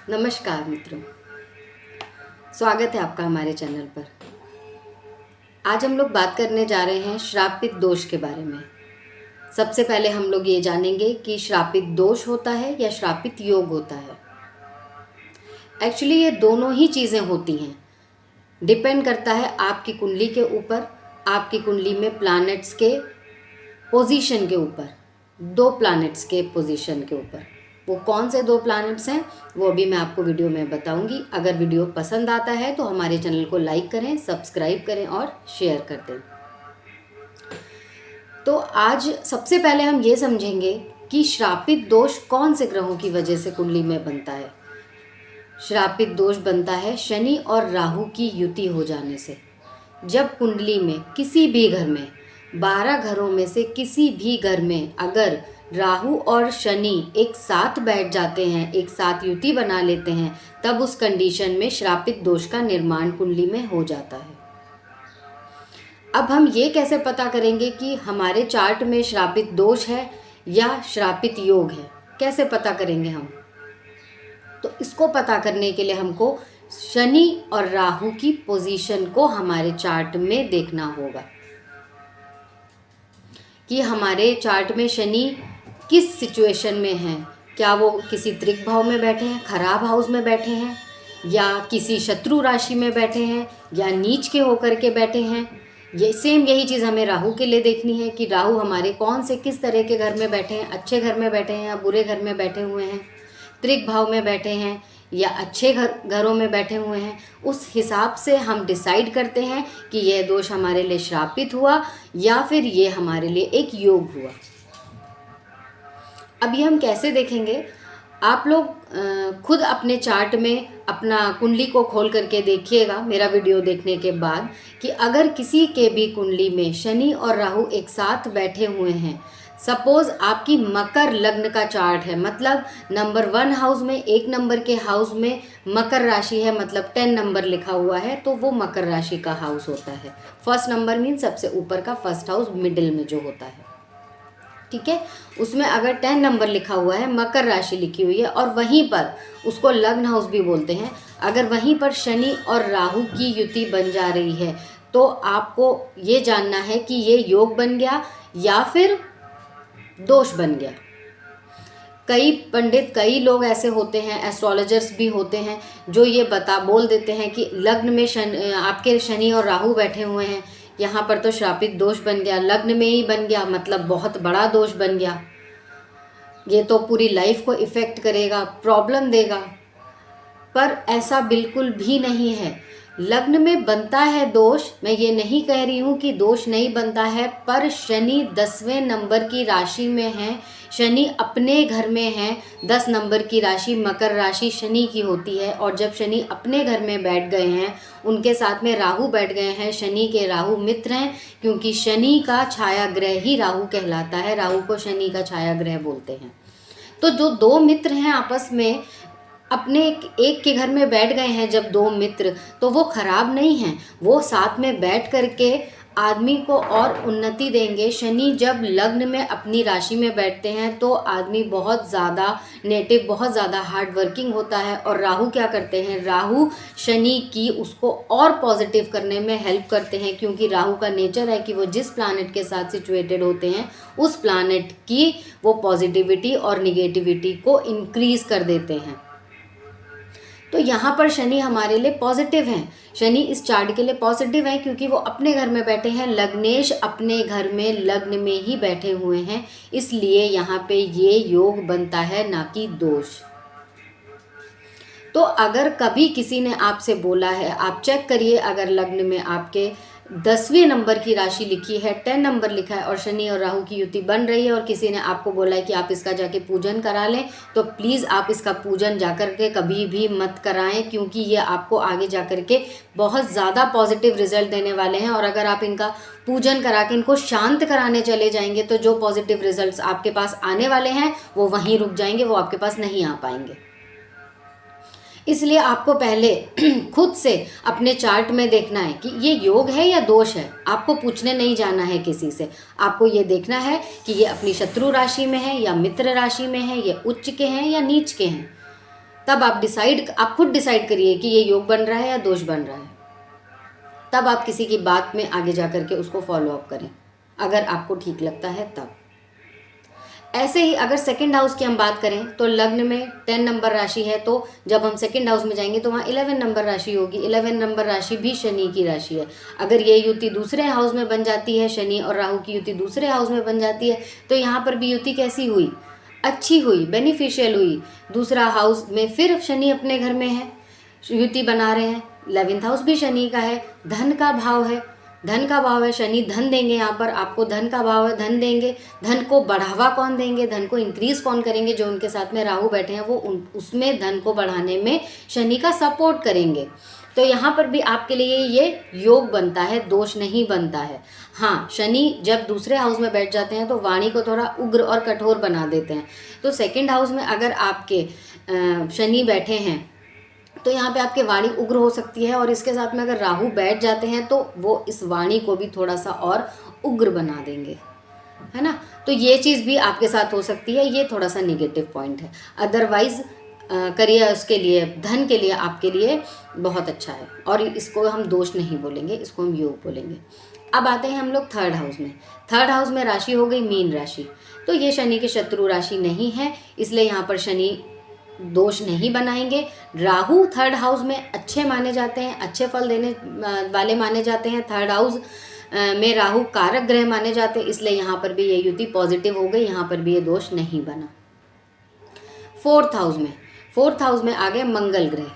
नमस्कार मित्रों, स्वागत है आपका हमारे चैनल पर। आज हम लोग बात करने जा रहे हैं श्रापित दोष के बारे में। सबसे पहले हम लोग ये जानेंगे कि श्रापित दोष होता है या श्रापित योग होता है। एक्चुअली ये दोनों ही चीज़ें होती हैं, डिपेंड करता है आपकी कुंडली के ऊपर, आपकी कुंडली में प्लैनेट्स के पोजीशन के ऊपर, दो प्लैनेट्स के पोजीशन के ऊपर। वो कौन से दो प्लैनेट्स हैं वो भी मैं आपको वीडियो में बताऊंगी। अगर वीडियो पसंद आता है तो हमारे चैनल को लाइक करें, सब्सक्राइब करें और शेयर कर दें। तो आज सबसे पहले हम ये समझेंगे कि श्रापित दोष कौन से ग्रहों की वजह से कुंडली में बनता है। श्रापित दोष बनता है शनि और राहु की युति हो जाने से। जब कुंडली में किसी भी घर में 12 घरों में से किसी भी घर में अगर राहु और शनि एक साथ बैठ जाते हैं, एक साथ युति बना लेते हैं, तब उस कंडीशन में श्रापित दोष का निर्माण कुंडली में हो जाता है। अब हम ये कैसे पता करेंगे कि हमारे चार्ट में श्रापित दोष है या श्रापित योग है, कैसे पता करेंगे हम? तो इसको पता करने के लिए हमको शनि और राहु की पोजीशन को हमारे चार्ट में देखना होगा कि हमारे चार्ट में शनि किस सिचुएशन में हैं। क्या वो किसी त्रिक भाव में बैठे हैं, खराब हाउस में बैठे हैं, या किसी शत्रु राशि में बैठे हैं, या नीच के होकर के बैठे हैं। ये सेम यही चीज़ हमें राहु के लिए देखनी है कि राहु हमारे कौन से किस तरह के घर में बैठे हैं, अच्छे घर में बैठे हैं या बुरे घर में बैठे हुए हैं, त्रिक भाव में बैठे हैं या अच्छे घरों में बैठे हुए हैं। उस हिसाब से हम डिसाइड करते हैं कि यह दोष हमारे लिए श्रापित हुआ या फिर ये हमारे लिए एक योग हुआ। अभी हम कैसे देखेंगे, आप लोग खुद अपने चार्ट में अपना कुंडली को खोल करके देखिएगा मेरा वीडियो देखने के बाद कि अगर किसी के भी कुंडली में शनि और राहु एक साथ बैठे हुए हैं, सपोज आपकी मकर लग्न का चार्ट है, मतलब नंबर 1 हाउस में, 1 नंबर के हाउस में मकर राशि है, मतलब 10 नंबर लिखा हुआ है, तो वो मकर राशि का हाउस होता है। फर्स्ट नंबर मीन सबसे ऊपर का फर्स्ट हाउस, मिडिल में जो होता है, ठीक है। उसमें अगर 10 नंबर लिखा हुआ है, मकर राशि लिखी हुई है और वहीं पर उसको लग्न हाउस भी बोलते हैं, अगर वहीं पर शनि और राहु की युति बन जा रही है तो आपको ये जानना है कि ये योग बन गया या फिर दोष बन गया। कई पंडित, कई लोग ऐसे होते हैं, एस्ट्रोलॉजर्स भी होते हैं, जो ये बोल देते हैं कि लग्न में आपके शनि और राहु बैठे हुए हैं, यहाँ पर तो श्रापित दोष बन गया, लग्न में ही बन गया, मतलब बहुत बड़ा दोष बन गया, ये तो पूरी लाइफ को इफ़ेक्ट करेगा, प्रॉब्लम देगा। पर ऐसा बिल्कुल भी नहीं है। लग्न में बनता है दोष, मैं ये नहीं कह रही हूँ कि दोष नहीं बनता है, पर शनि 10वें नंबर की राशि में है, शनि अपने घर में है। 10 नंबर की राशि मकर राशि शनि की होती है, और जब शनि अपने घर में बैठ गए हैं, उनके साथ में राहु बैठ गए हैं, शनि के राहु मित्र हैं, क्योंकि शनि का छाया ग्रह ही राहु कहलाता है, राहु को शनि का छाया ग्रह बोलते हैं। तो जो दो मित्र हैं आपस में अपने एक के घर में बैठ गए हैं, जब दो मित्र, तो वो खराब नहीं हैं, वो साथ में बैठ करके आदमी को और उन्नति देंगे। शनि जब लग्न में अपनी राशि में बैठते हैं तो आदमी बहुत ज़्यादा नेटिव, बहुत ज़्यादा हार्ड वर्किंग होता है। और राहु क्या करते हैं, राहु शनि की उसको और पॉजिटिव करने में हेल्प करते हैं, क्योंकि राहु का नेचर है कि वो जिस प्लैनेट के साथ सिचुएटेड होते हैं उस प्लैनेट की वो पॉजिटिविटी और निगेटिविटी को इंक्रीज कर देते हैं। तो यहाँ पर शनि हमारे लिए पॉजिटिव हैं, शनि इस चार्ट के लिए पॉजिटिव है, क्योंकि वो अपने घर में बैठे हैं, लग्नेश अपने घर में लग्न में ही बैठे हुए हैं, इसलिए यहाँ पे ये योग बनता है, ना कि दोष। तो अगर कभी किसी ने आपसे बोला है, आप चेक करिए, अगर लग्न में आपके 10वें नंबर की राशि लिखी है, 10 नंबर लिखा है और शनि और राहु की युति बन रही है, और किसी ने आपको बोला है कि आप इसका जाके पूजन करा लें, तो प्लीज़ आप इसका पूजन जाकर के कभी भी मत कराएं, क्योंकि ये आपको आगे जाकर के बहुत ज़्यादा पॉजिटिव रिजल्ट देने वाले हैं। और अगर आप इनका पूजन करा के इनको शांत कराने चले जाएंगे तो जो पॉजिटिव रिजल्ट्स आपके पास आने वाले हैं वो वहीं रुक जाएंगे, वो आपके पास नहीं आ पाएंगे। इसलिए आपको पहले खुद से अपने चार्ट में देखना है कि ये योग है या दोष है। आपको पूछने नहीं जाना है किसी से, आपको ये देखना है कि ये अपनी शत्रु राशि में है या मित्र राशि में है, ये उच्च के हैं या नीच के हैं। तब आप खुद डिसाइड करिए कि ये योग बन रहा है या दोष बन रहा है। तब आप किसी की बात में आगे जा कर के उसको फॉलो अप करें, अगर आपको ठीक लगता है तब। ऐसे ही अगर सेकंड हाउस की हम बात करें तो लग्न में 10 नंबर राशि है, तो जब हम सेकंड हाउस में जाएंगे तो वहाँ 11 नंबर राशि होगी। 11 नंबर राशि भी शनि की राशि है। अगर ये युति दूसरे हाउस में बन जाती है, शनि और राहु की युति दूसरे हाउस में बन जाती है, तो यहाँ पर भी युति कैसी हुई, अच्छी हुई, बेनिफिशियल हुई। दूसरा हाउस में फिर शनि अपने घर में है, युति बना रहे हैं। 11th हाउस भी शनि का है, धन का भाव है, धन का भाव है, शनि धन देंगे। यहाँ पर आपको धन का भाव है, धन देंगे। धन को बढ़ावा कौन देंगे, धन को इंक्रीज कौन करेंगे, जो उनके साथ में राहु बैठे हैं वो उसमें धन को बढ़ाने में शनि का सपोर्ट करेंगे। तो यहाँ पर भी आपके लिए ये योग बनता है, दोष नहीं बनता है। हाँ, शनि जब दूसरे हाउस में बैठ जाते हैं तो वाणी को थोड़ा उग्र और कठोर बना देते हैं। तो सेकंड हाउस में अगर आपके शनि बैठे हैं तो यहाँ पे आपके वाणी उग्र हो सकती है, और इसके साथ में अगर राहु बैठ जाते हैं तो वो इस वाणी को भी थोड़ा सा और उग्र बना देंगे, है ना। तो ये चीज़ भी आपके साथ हो सकती है, ये थोड़ा सा निगेटिव पॉइंट है। अदरवाइज करियर उसके लिए, धन के लिए आपके लिए बहुत अच्छा है, और इसको हम दोष नहीं बोलेंगे, इसको हम योग बोलेंगे। अब आते हैं हम लोग थर्ड हाउस में। थर्ड हाउस में राशि हो गई मीन राशि। तो ये शनि की शत्रु राशि नहीं है, इसलिए यहाँ पर शनि दोष नहीं बनाएंगे। राहु थर्ड हाउस में अच्छे माने जाते हैं, अच्छे फल देने वाले माने जाते हैं। थर्ड हाउस में राहु कारक ग्रह माने जाते हैं, इसलिए यहाँ पर भी ये युति पॉजिटिव हो गई, यहाँ पर भी ये दोष नहीं बना। फोर्थ हाउस में आ गए मंगल ग्रह,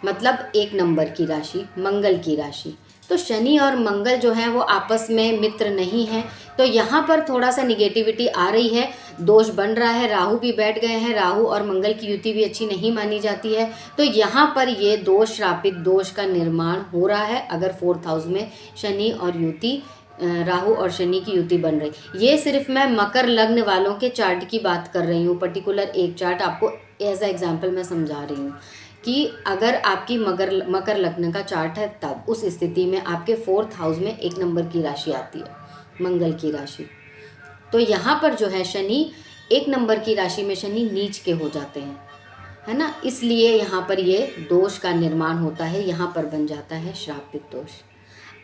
मतलब 1 नंबर की राशि, मंगल की राशि। तो शनि और मंगल जो है वो आपस में मित्र नहीं है, तो यहाँ पर थोड़ा सा निगेटिविटी आ रही है, दोष बन रहा है। राहु भी बैठ गए हैं, राहु और मंगल की युति भी अच्छी नहीं मानी जाती है, तो यहाँ पर ये दोष, श्रापित दोष का निर्माण हो रहा है। अगर फोर्थ हाउस में शनि और युति, राहु और शनि की युति बन रही। ये सिर्फ मैं मकर लग्न वालों के चार्ट की बात कर रही हूँ, पर्टिकुलर एक चार्ट आपको एज अ एग्जाम्पल मैं समझा रही हूँ कि अगर आपकी मकर लग्न का चार्ट है, तब उस स्थिति में आपके फोर्थ हाउस में 1 नंबर की राशि आती है, मंगल की राशि। तो यहाँ पर जो है शनि 1 नंबर की राशि में शनि नीच के हो जाते हैं, है ना, इसलिए यहाँ पर ये दोष का निर्माण होता है, यहाँ पर बन जाता है श्रापित दोष।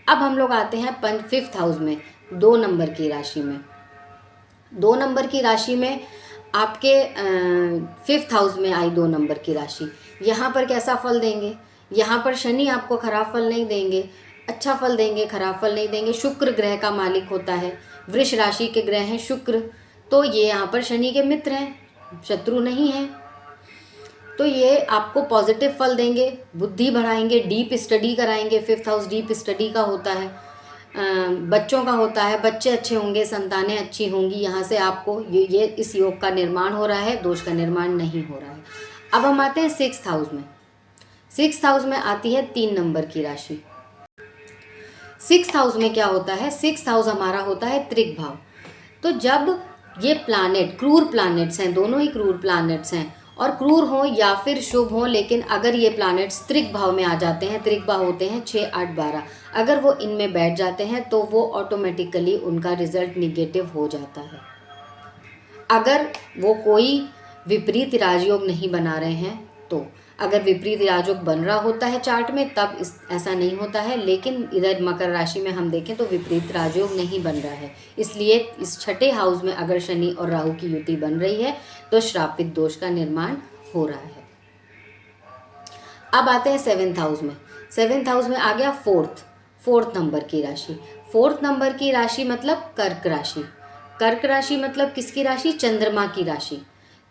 अब हम लोग आते हैं 5th हाउस में, 2 नंबर की राशि में। 2 नंबर की राशि में आपके 5th हाउस में आई 2 नंबर की राशि। यहाँ पर कैसा फल देंगे, यहाँ पर शनि आपको खराब फल नहीं देंगे, अच्छा फल देंगे, खराब फल नहीं देंगे। शुक्र ग्रह का मालिक होता है, वृष राशि के ग्रह हैं शुक्र, तो ये यहाँ पर शनि के मित्र हैं, शत्रु नहीं है। तो ये आपको पॉजिटिव फल देंगे, बुद्धि बढ़ाएंगे, डीप स्टडी कराएंगे। 5th हाउस डीप स्टडी का होता है, बच्चों का होता है, बच्चे अच्छे होंगे, संतानें अच्छी होंगी। यहाँ से आपको ये इस योग का निर्माण हो रहा है, दोष का निर्माण नहीं हो रहा है। अब हम आते हैं 6th हाउस में। 6th हाउस में आती है 3 नंबर की राशि। 6th हाउस में क्या होता है, 6th हाउस हमारा होता है त्रिक भाव। तो जब ये प्लैनेट, क्रूर प्लैनेट्स हैं, दोनों ही क्रूर प्लैनेट्स हैं, और क्रूर हो या फिर शुभ हो, लेकिन अगर ये प्लैनेट्स त्रिक भाव में आ जाते हैं, त्रिक भाव होते हैं 6, 8, 12, अगर वो इनमें बैठ जाते हैं तो वो ऑटोमेटिकली उनका रिजल्ट निगेटिव हो जाता है। अगर वो कोई विपरीत राजयोग नहीं बना रहे हैं, तो अगर विपरीत राजयोग बन रहा होता है चार्ट में तब ऐसा नहीं होता है, लेकिन इधर मकर राशि में हम देखें तो विपरीत राजयोग नहीं बन रहा है, इसलिए इस 6ठे हाउस में अगर शनि और राहु की युति बन रही है तो श्रापित दोष का निर्माण हो रहा है। अब आते हैं 7th हाउस में। 7th हाउस में आ गया फोर्थ नंबर की राशि। 4th नंबर की राशि मतलब कर्क राशि। कर्क राशि मतलब किसकी राशि, चंद्रमा की राशि,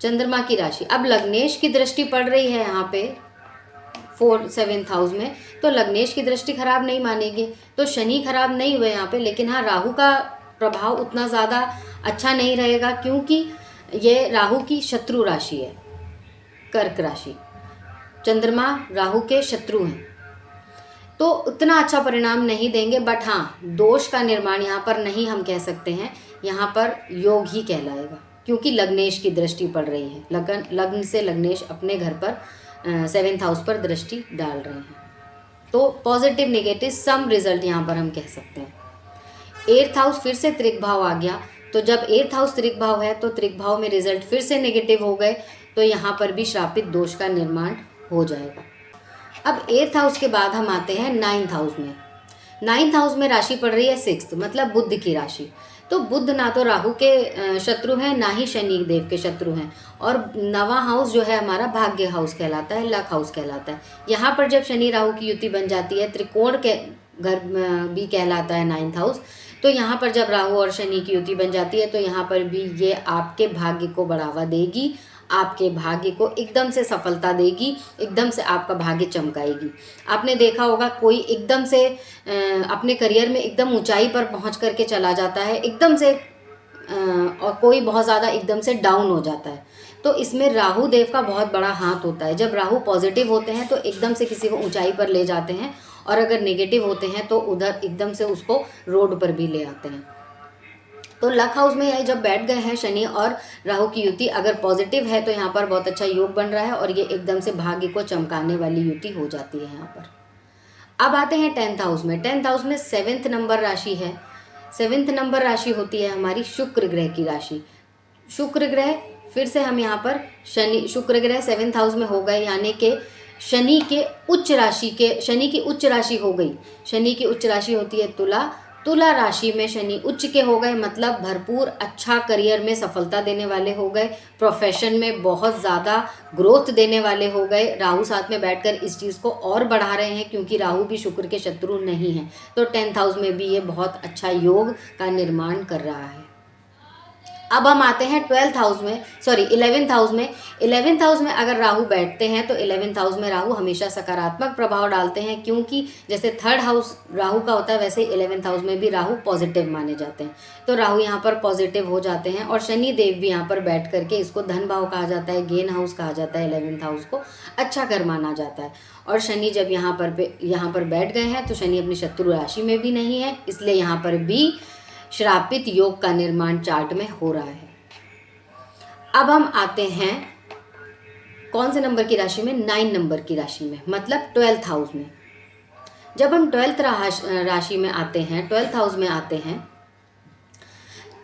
चंद्रमा की राशि। अब लग्नेश की दृष्टि पड़ रही है यहाँ पे 7th हाउस में, तो लग्नेश की दृष्टि खराब नहीं मानेगी, तो शनि खराब नहीं हुए यहाँ पे, लेकिन हाँ राहु का प्रभाव उतना ज़्यादा अच्छा नहीं रहेगा, क्योंकि ये राहु की शत्रु राशि है, कर्क राशि। चंद्रमा राहु के शत्रु हैं, तो उतना अच्छा परिणाम नहीं देंगे। बट हाँ, दोष का निर्माण यहाँ पर नहीं हम कह सकते हैं, यहाँ पर योग ही कहलाएगा, क्योंकि लग्नेश की दृष्टि पड़ रही है। लग्न से लग्नेश अपने घर पर 7th हाउस पर दृष्टि डाल रहे हैं, तो पॉजिटिव नेगेटिव सम रिजल्ट यहाँ पर हम कह सकते हैं। 8th हाउस फिर से त्रिक भाव आ गया, तो जब 8th हाउस त्रिक भाव है तो त्रिक भाव में रिजल्ट फिर से नेगेटिव हो गए, तो यहाँ पर भी श्रापित दोष का निर्माण हो जाएगा। अब 8th हाउस के बाद हम आते हैं 9th हाउस में। 9th हाउस में राशि पड़ रही है 6th, मतलब बुध की राशि। तो बुध ना तो राहु के शत्रु हैं, ना ही शनि देव के शत्रु हैं। और 9वां हाउस जो है हमारा भाग्य हाउस कहलाता है, लक हाउस कहलाता है। यहाँ पर जब शनि राहु की युति बन जाती है, त्रिकोण के घर भी कहलाता है 9th हाउस। तो यहाँ पर जब राहु और शनि की युति बन जाती है तो यहाँ पर भी ये आपके भाग्य को बढ़ावा देगी, आपके भाग्य को एकदम से सफलता देगी, एकदम से आपका भाग्य चमकाएगी। आपने देखा होगा कोई एकदम से अपने करियर में एकदम ऊंचाई पर पहुंच करके चला जाता है एकदम से, और कोई बहुत ज़्यादा एकदम से डाउन हो जाता है। तो इसमें राहु देव का बहुत बड़ा हाथ होता है। जब राहु पॉजिटिव होते हैं तो एकदम से किसी को ऊंचाई पर ले जाते हैं, और अगर नेगेटिव होते हैं तो उधर एकदम से उसको रोड पर भी ले आते हैं। तो लक हाउस में ये जब बैठ गए हैं शनि और राहु की युति अगर पॉजिटिव है तो यहाँ पर बहुत अच्छा योग बन रहा है, और ये एकदम से भाग्य को चमकाने वाली युति हो जाती है यहाँ पर। अब आते हैं 10th हाउस में। 10th हाउस में 7th नंबर राशि है। 7th नंबर राशि होती है हमारी शुक्र ग्रह की राशि। शुक्र ग्रह, फिर से हम यहाँ पर शुक्र ग्रह 7th हाउस में हो गए, यानी कि शनि की उच्च राशि हो गई। शनि की उच्च राशि होती है तुला। तुला राशि में शनि उच्च के हो गए, मतलब भरपूर अच्छा करियर में सफलता देने वाले हो गए, प्रोफेशन में बहुत ज़्यादा ग्रोथ देने वाले हो गए। राहु साथ में बैठकर इस चीज़ को और बढ़ा रहे हैं, क्योंकि राहु भी शुक्र के शत्रु नहीं हैं। तो 10th हाउस में भी ये बहुत अच्छा योग का निर्माण कर रहा है। अब हम आते हैं 11th हाउस में। 11th हाउस में अगर राहु बैठते हैं तो 11th हाउस में राहु हमेशा सकारात्मक प्रभाव डालते हैं, क्योंकि जैसे 3rd हाउस राहु का होता है वैसे 11th हाउस में भी राहु पॉजिटिव माने जाते हैं। तो राहु यहाँ पर पॉजिटिव हो जाते हैं, और शनि देव भी यहाँ पर बैठ करके, इसको धन भाव कहा जाता है, गेन हाउस कहा जाता है, 11th हाउस को अच्छा घर माना जाता है। और शनि जब यहाँ पर बैठ गए हैं तो शनि अपनी शत्रु राशि में भी नहीं है, इसलिए यहाँ पर भी श्रापित योग का निर्माण चार्ट में हो रहा है। अब हम आते हैं कौन से नंबर की राशि में? 9 नंबर की राशि में, मतलब 12th हाउस में। जब हम 12th राशि में आते हैं, 12th हाउस में आते हैं,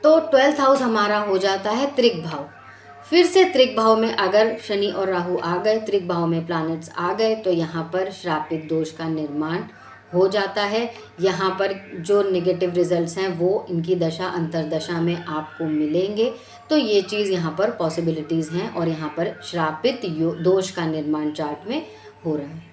तो 12th हाउस हमारा हो जाता है त्रिक भाव। फिर से त्रिक भाव में अगर शनि और राहु आ गए, त्रिक भाव में प्लैनेट्स आ गए, तो यहाँ पर श्रापित दोष का निर्माण हो जाता है। यहाँ पर जो नेगेटिव रिजल्ट्स हैं वो इनकी दशा अंतरदशा में आपको मिलेंगे। तो ये चीज़ यहाँ पर पॉसिबिलिटीज़ हैं, और यहाँ पर श्रापित दोष का निर्माण चार्ट में हो रहा है।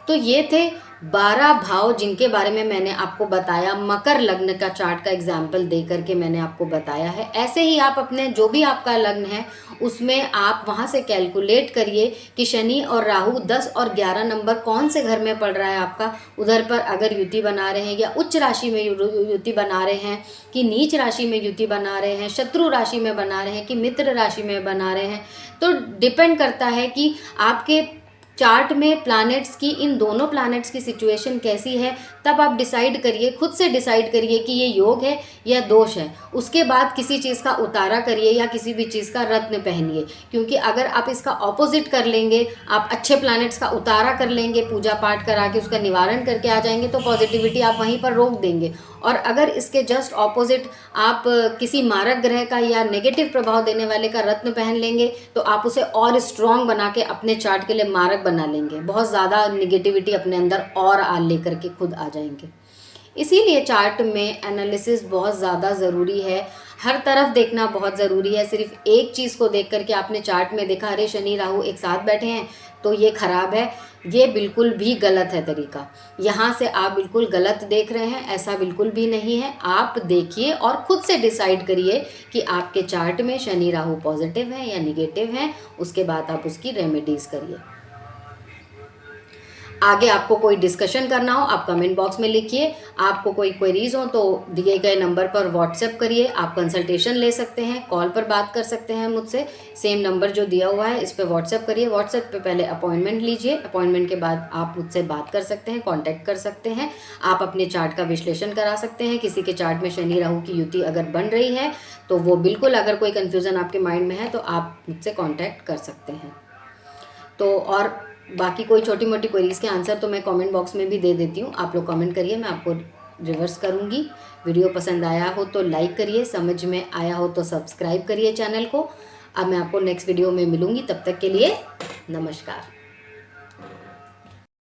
तो ये थे 12 भाव जिनके बारे में मैंने आपको बताया। मकर लग्न का चार्ट का एग्जाम्पल दे करके मैंने आपको बताया है। ऐसे ही आप अपने जो भी आपका लग्न है उसमें आप वहाँ से कैलकुलेट करिए कि शनि और राहु 10 और 11 नंबर कौन से घर में पड़ रहा है आपका। उधर पर अगर युति बना रहे हैं, या उच्च राशि में युति बना रहे हैं, कि नीच राशि में युति बना रहे हैं, शत्रु राशि में बना रहे हैं, कि मित्र राशि में बना रहे हैं, तो डिपेंड करता है कि आपके चार्ट में प्लैनेट्स की, इन दोनों प्लैनेट्स की सिचुएशन कैसी है। तब आप डिसाइड करिए, खुद से डिसाइड करिए कि ये योग है या दोष है। उसके बाद किसी चीज़ का उतारा करिए या किसी भी चीज़ का रत्न पहनिए, क्योंकि अगर आप इसका ऑपोजिट कर लेंगे, आप अच्छे प्लैनेट्स का उतारा कर लेंगे, पूजा पाठ करा के उसका निवारण करके आ जाएंगे, तो पॉजिटिविटी आप वहीं पर रोक देंगे। और अगर इसके जस्ट ऑपोजिट आप किसी मारक ग्रह का या नेगेटिव प्रभाव देने वाले का रत्न पहन लेंगे, तो आप उसे और स्ट्रॉन्ग बना के अपने चार्ट के लिए मारक बना लेंगे, बहुत ज़्यादा निगेटिविटी अपने अंदर और लेकर के खुद आ जाएंगे। इसीलिए चार्ट में एनालिसिस बहुत ज़्यादा ज़रूरी है, हर तरफ देखना बहुत ज़रूरी है। सिर्फ एक चीज़ को देख करके आपने चार्ट में देखा अरे शनि राहु एक साथ बैठे हैं तो ये खराब है, ये बिल्कुल भी गलत है तरीका। यहाँ से आप बिल्कुल गलत देख रहे हैं, ऐसा बिल्कुल भी नहीं है। आप देखिए और खुद से डिसाइड करिए कि आपके चार्ट में शनि राहु पॉजिटिव है या निगेटिव है, उसके बाद आप उसकी रेमेडीज़ करिए। आगे आपको कोई डिस्कशन करना हो आप कमेंट बॉक्स में लिखिए, आपको कोई क्वेरीज हो तो दिए गए नंबर पर व्हाट्सएप करिए, आप कंसल्टेशन ले सकते हैं, कॉल पर बात कर सकते हैं मुझसे। सेम नंबर जो दिया हुआ है इस पर व्हाट्सएप करिए, व्हाट्सएप पे पहले अपॉइंटमेंट लीजिए, अपॉइंटमेंट के बाद आप मुझसे बात कर सकते हैं, कॉन्टैक्ट कर सकते हैं। आप अपने चार्ट का विश्लेषण करा सकते हैं। किसी के चार्ट में शनि राहु की युति अगर बन रही है तो वो बिल्कुल, अगर कोई कन्फ्यूज़न आपके माइंड में है तो आप मुझसे कॉन्टैक्ट कर सकते हैं। तो और बाकी कोई छोटी मोटी क्वेरीज के आंसर तो मैं कमेंट बॉक्स में भी दे देती हूँ, आप लोग कमेंट करिए, मैं आपको रिवर्स करूँगी। वीडियो पसंद आया हो तो लाइक करिए, समझ में आया हो तो सब्सक्राइब करिए चैनल को। अब मैं आपको नेक्स्ट वीडियो में मिलूँगी, तब तक के लिए नमस्कार।